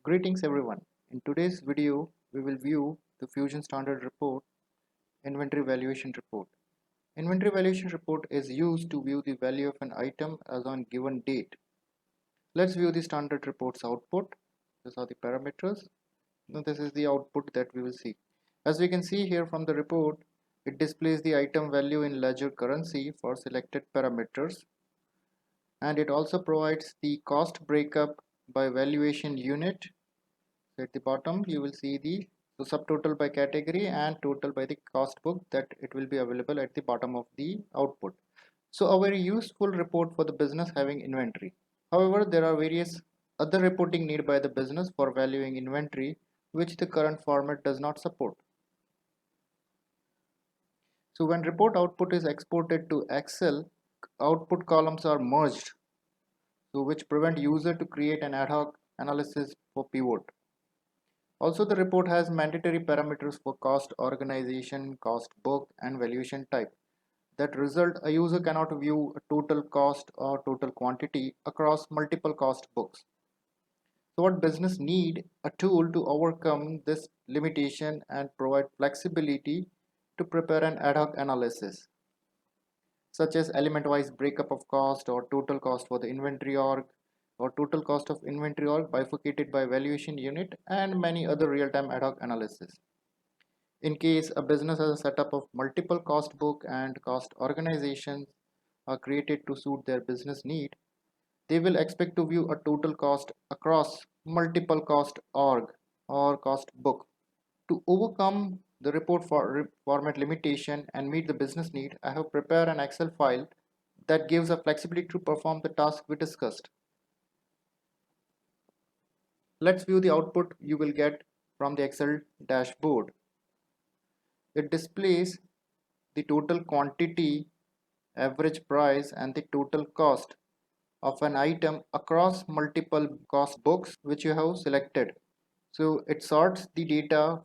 Greetings everyone. In today's video, we will view the Fusion Standard Report Inventory Valuation Report. Inventory Valuation Report is used to view the value of an item as on given date. Let's view the standard report's output. These are the parameters. Now this is the output that we will see. As we can see here from the report, it displays the item value in ledger currency for selected parameters, and it also provides the cost breakup by valuation unit. At the bottom you will see the subtotal by category and total by the cost book that it will be available at the bottom of the output. So a very useful report for the business having inventory. However, there are various other reporting need by the business for valuing inventory which the current format does not support. So when report output is exported to Excel, output columns are merged, so which prevent user to create an ad hoc analysis for pivot. Also, the report has mandatory parameters for cost organization, cost book, and valuation type. That result, a user cannot view a total cost or total quantity across multiple cost books. So what business need? A tool to overcome this limitation and provide flexibility to prepare an ad hoc analysis, such as element-wise breakup of cost or total cost for the inventory org, or total cost of inventory org bifurcated by valuation unit, and many other real-time ad hoc analysis. In case a business has a setup of multiple cost book and cost organizations are created to suit their business need, they will expect to view a total cost across multiple cost org or cost book. To overcome the report format limitation and meet the business need, I have prepared an Excel file that gives a flexibility to perform the task we discussed. Let's view the output you will get from the Excel dashboard. It displays the total quantity, average price, and the total cost of an item across multiple cost books which you have selected. So it sorts the data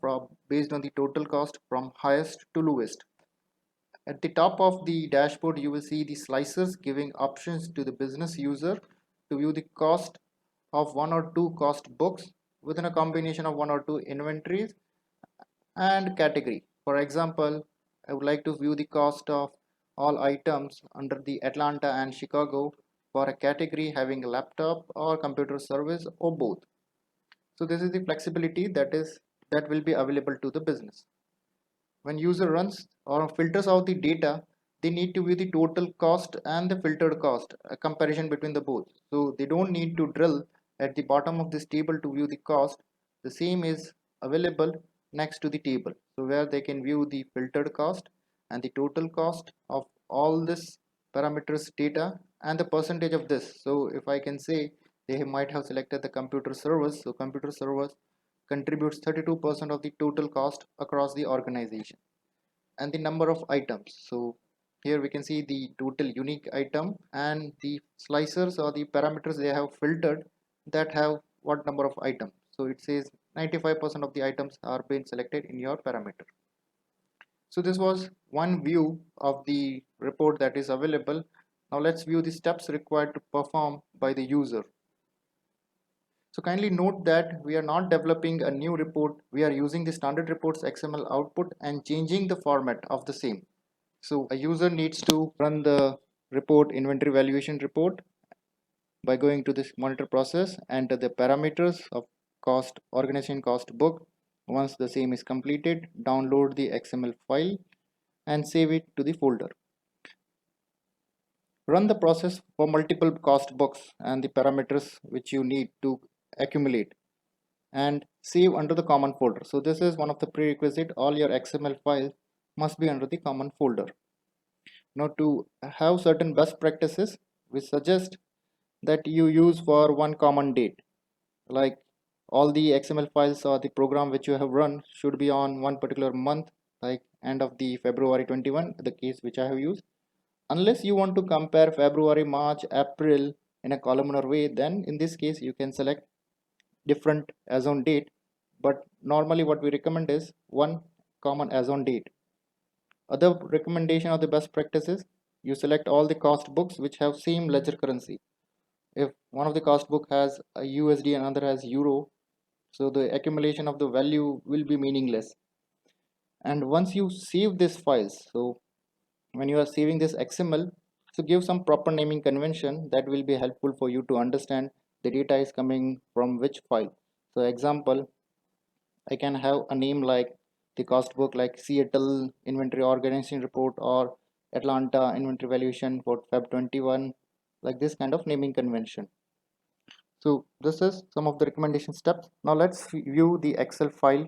based on the total cost from highest to lowest. At the top of the dashboard, you will see the slicers giving options to the business user to view the cost of one or two cost books within a combination of one or two inventories and category. For example, I would like to view the cost of all items under the Atlanta and Chicago for a category having a laptop or computer service or both. So this is the flexibility that will be available to the business. When user runs or filters out the data, they need to view the total cost and the filtered cost, a comparison between the both. So they don't need to drill at the bottom of this table to view the cost. The same is available next to the table, so where they can view the filtered cost and the total cost of all this parameters data and the percentage of this. So if I can say they might have selected the computer service, so computer service contributes 32% of the total cost across the organization, and the number of items. So here we can see the total unique item and the slicers or the parameters they have filtered that have what number of items. So it says 95% of the items are being selected in your parameter. So this was one view of the report that is available. Now let's view the steps required to perform by the user. So kindly note that we are not developing a new report. We are using the standard reports XML output and changing the format of the same. So a user needs to run the report inventory valuation report by going to this monitor process, enter the parameters of cost organization cost book. Once the same is completed, download the XML file and save it to the folder. Run the process for multiple cost books and the parameters which you need to accumulate, and save under the common folder. So this is one of the prerequisite. All your XML files must be under the common folder. Now to have certain best practices, we suggest that you use for one common date, like all the XML files or the program which you have run should be on one particular month, like end of the February 21, the case which I have used. Unless you want to compare February, March, April in a columnar way, then in this case you can select different as on date, but normally what we recommend is one common as on date. Other recommendation of the best practices, you select all the cost books which have same ledger currency. If one of the cost book has a USD and another has euro, So the accumulation of the value will be meaningless. And once you save these files, so when you are saving this XML, so give some proper naming convention that will be helpful for you to understand the data is coming from which file. So example, I can have a name like the cost book, like Seattle inventory organization report or Atlanta inventory valuation for Feb 21, like this kind of naming convention. So this is some of the recommendation steps. Now let's view the Excel file.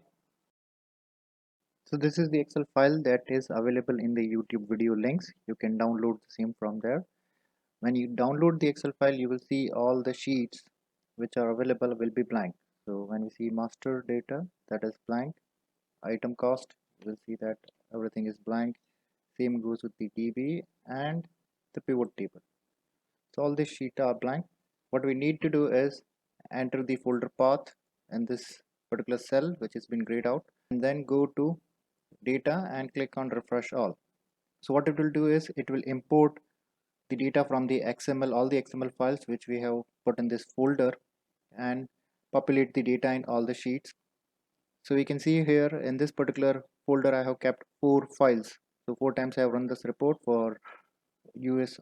So this is the Excel file that is available in the YouTube video links. You can download the same from there. When you download the Excel file, you will see all the sheets which are available will be blank. So when we see master data, that is blank. Item cost, you will see that everything is blank. Same goes with the DB and the pivot table. So all these sheets are blank. What we need to do is enter the folder path in this particular cell which has been grayed out, and then go to data and click on refresh all. So what it will do is it will import the data from the XML, all the XML files which we have put in this folder, and populate the data in all the sheets. So we can see here in this particular folder I have kept 4 files. So 4 times I have run this report for US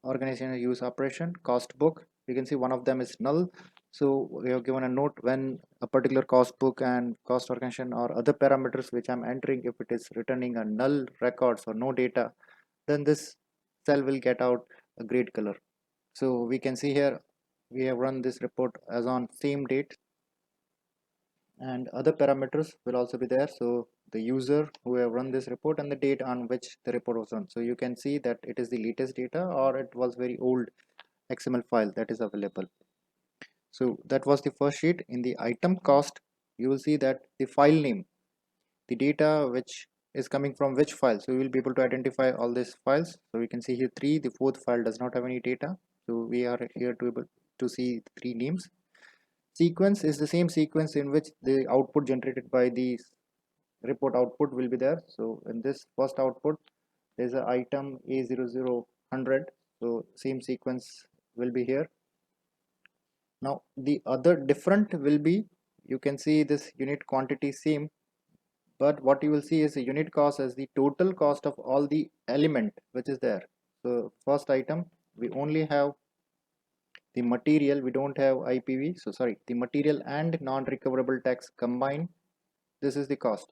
organization use operation cost book. You can see one of them is null. So we have given a note when a particular cost book and cost organization or other parameters which I'm entering, if it is returning a null records or no data, then this cell will get out a grayed color. So we can see here we have run this report as on same date, and other parameters will also be there. So the user who have run this report and the date on which the report was run. So you can see that it is the latest data or it was very old XML file that is available. So that was the first sheet. In the item cost, you will see that the file name, the data which is coming from which file. So we will be able to identify all these files. So we can see here 3, the 4th file does not have any data. So we are here to able to see 3 names. Sequence is the same sequence in which the output generated by the report output will be there. So in this first output, there's an item A0000. So same sequence will be here. Now the other different will be, you can see this unit quantity same, but what you will see is the unit cost as the total cost of all the element which is there. So first item, we only have the material, we don't have IPV. So sorry, the material and non-recoverable tax combined, this is the cost.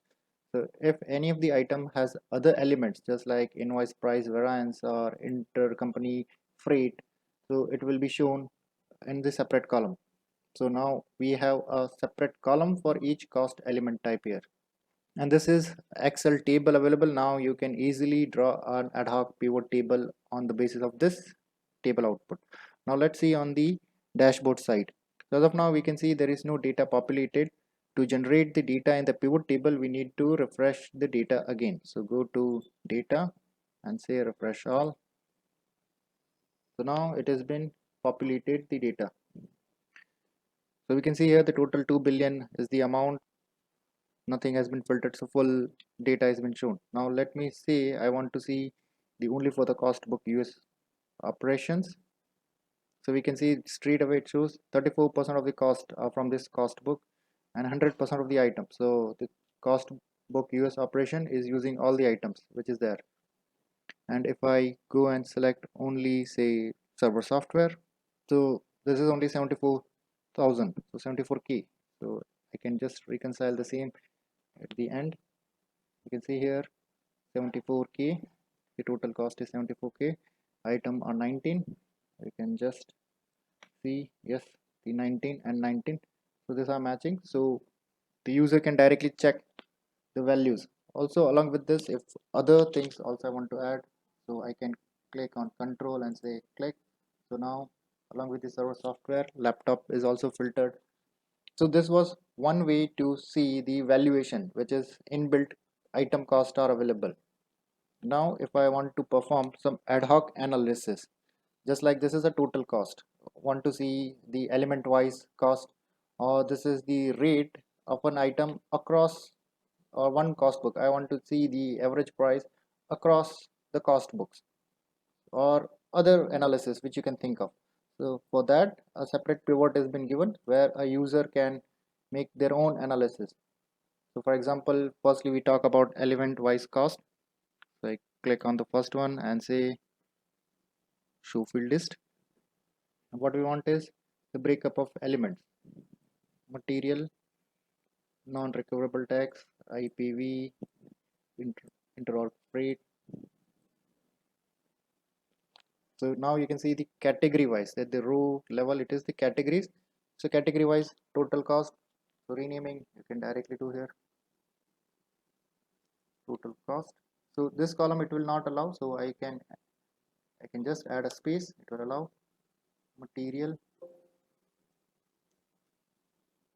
So if any of the item has other elements just like invoice price variance or intercompany freight, so it will be shown in the separate column. So now we have a separate column for each cost element type here. And this is Excel table available. Now you can easily draw an ad hoc pivot table on the basis of this table output. Now let's see on the dashboard side. So as of now we can see there is no data populated. To generate the data in the pivot table, we need to refresh the data again. So go to data and say refresh all. So now it has been populated the data. So we can see here the total 2 billion is the amount. Nothing has been filtered, so full data has been shown. Now let me say I want to see the only for the cost book US operations. So we can see straight away it shows 34% of the cost from this cost book and 100% of the items. So the cost book US operation is using all the items which is there. And if I go and select only say server software, so this is only 74,000, so 74k. So I can just reconcile the same at the end. You can see here 74k, the total cost is 74k, item are 19. You can just see, yes, the 19 and 19, so these are matching. So the user can directly check the values. Also along with this, if other things also I want to add, so I can click on control and say click. So now along with the server software, laptop is also filtered. So this was one way to see the valuation which is inbuilt item cost are available. Now if I want to perform some ad hoc analysis, just like this is a total cost, want to see the element wise cost, or this is the rate of an item across or one cost book, I want to see the average price across the cost books, or other analysis which you can think of. So for that a separate pivot has been given where a user can make their own analysis. So for example, firstly we talk about element wise cost. So I click on the first one and say show field list. And what we want is the breakup of elements: material, non-recoverable tax, IPV, inter-org freight. So now you can see the category wise, at the row level it is the categories. So category wise total cost. So renaming you can directly do here, total cost. So this column it will not allow, so I can just add a space. It will allow material,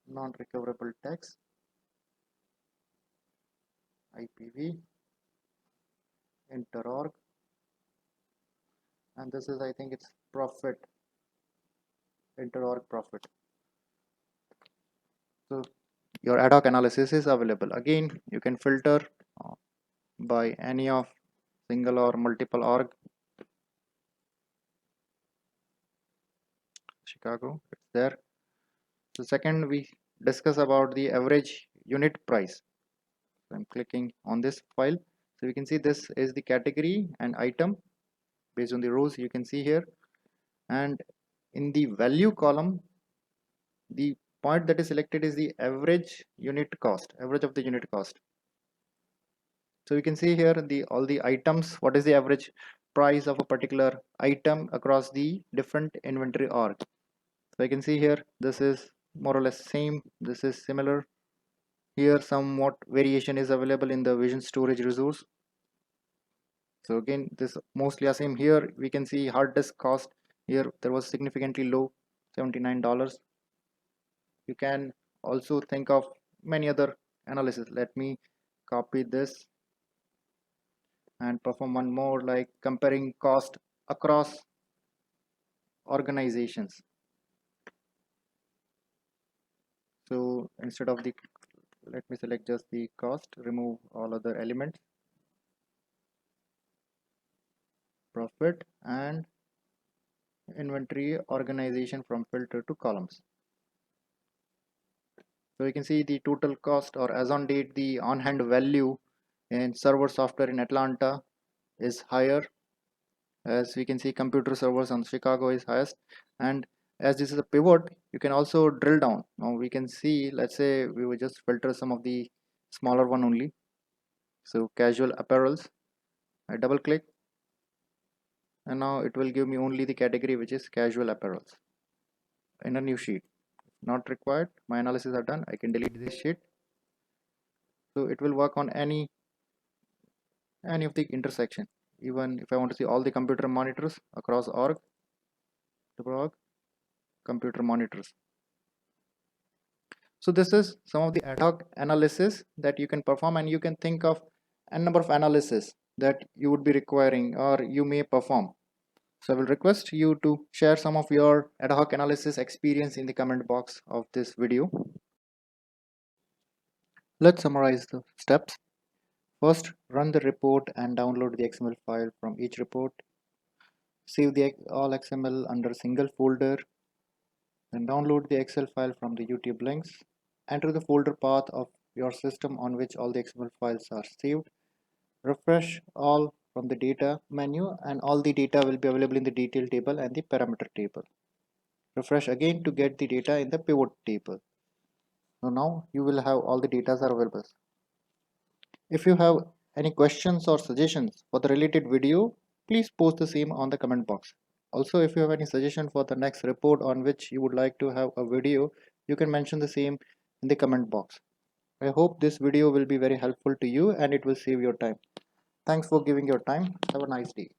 non-recoverable tax, IPV, inter-org, and this is, I think it's profit, inter-org profit. So your ad hoc analysis is available. Again, you can filter by any of single or multiple org. Chicago, it's there. So second, we discuss about the average unit price. So I'm clicking on this file. So we can see this is the category and item based on the rows you can see here. And in the value column, the point that is selected is the average unit cost, average of the unit cost. So you can see here the all the items, what is the average price of a particular item across the different inventory org. So I can see here this is more or less same, this is similar. Here somewhat variation is available in the vision storage resource. So again this mostly are same. Here we can see hard disk cost, here there was significantly low, $79. You can also think of many other analysis. Let me copy this and perform one more, like comparing cost across organizations. So instead of the, let me select just the cost, remove all other elements, profit and inventory organization from filter to columns. So you can see the total cost, or as on date the on hand value in server software in Atlanta is higher. As we can see, computer servers on Chicago is highest. And as this is a pivot, you can also drill down. Now we can see, let's say we will just filter some of the smaller one only. So casual apparels, I double click and now it will give me only the category which is casual apparels in a new sheet. Not required, my analysis are done, I can delete this sheet. So it will work on any of the intersection. Even if I want to see all the computer monitors across org, computer monitors. So this is some of the ad hoc analysis that you can perform, and you can think of a number of analysis that you would be requiring or you may perform. So I will request you to share some of your ad hoc analysis experience in the comment box of this video. Let's summarize the steps. First, run the report and download the XML file from each report. Save the all XML under single folder. Then download the Excel file from the YouTube links. Enter the folder path of your system on which all the XML files are saved. Refresh all from the data menu and all the data will be available in the detail table and the parameter table. Refresh again to get the data in the pivot table. So now you will have all the data are available. If you have any questions or suggestions for the related video, please post the same on the comment box. Also, if you have any suggestion for the next report on which you would like to have a video, you can mention the same in the comment box. I hope this video will be very helpful to you and it will save your time. Thanks for giving your time. Have a nice day.